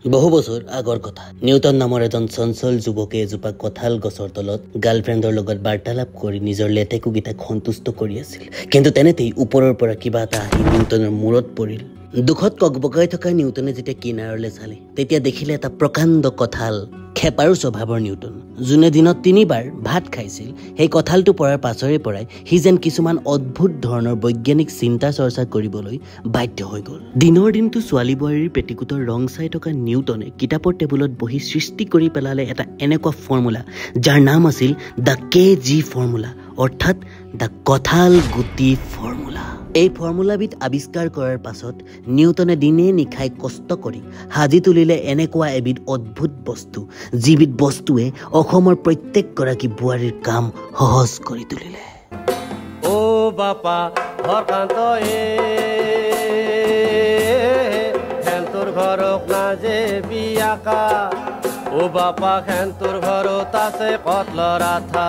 বহু বছৰ আগৰ কথা নিউটন নামৰ এজন চঞ্চল যুৱকে এজোপা কঁঠাল গছৰ তলত গাৰ্লফ্ৰেণ্ডৰ লগত বাৰ্তালাপ কৰি নিজৰ লেটেকুকেইটাক সন্তুষ্ট কৰি আছিল কিন্তু তেনেতেই ওপৰৰ পৰা কিবা এটা আহি নিউটনৰ মূৰত পৰিল দুখত ককবকাই থকা নিউটনে যেতিয়া কিনাৰলৈ চালে তেতিয়া দেখিলে এটা প্ৰকাণ্ড কঁঠাল খেপাৰু স্বভাৱৰ নিউটন যোনে দিনত 3 বাৰ ভাত খাইছিল সেই কঁঠালটো পৰাৰ পাছৰে পৰাই হি যেন কিছুমান অদ্ভুত ধৰণৰ বৈজ্ঞানিক চিন্তা চৰ্চা কৰিবলৈ বাধ্য হৈ গ'ল দিনৰ দিনটো ছোৱালী বোৱাৰীৰ পেটিকুটৰ ৰং চাই থকা নিউটনে কিতাপৰ টেবুলত বহি সৃষ্টি কৰি পেলালে এটা এনেকুৱা ফৰ্মুলা যাৰ নাম আছিল দ্য কেজি ফৰ্মুলা অৰ্থাৎ দ্য কঁঠাল গুটি ফৰ্মুলা এই ফৰ্মুলাবিধ আৱিষ্কাৰ কৰাৰ পাছত নিউটনে দিনে নিশাই কষ্ট কৰি সাজি তুলিলে এনেকুৱা এবিধ অদ্ভুত বস্তু যিবিধ বস্তুৱে অসমৰ প্ৰত্যেকগৰাকী বোৱাৰীৰ কাম সহজ কৰি তুলিলে ও বাপা হৰকান্ত খেন্তুৰ ঘৰক নাজে বিয়াকা ও বাপা খেন্তুৰ ঘৰত আছে কটলৰ আঠা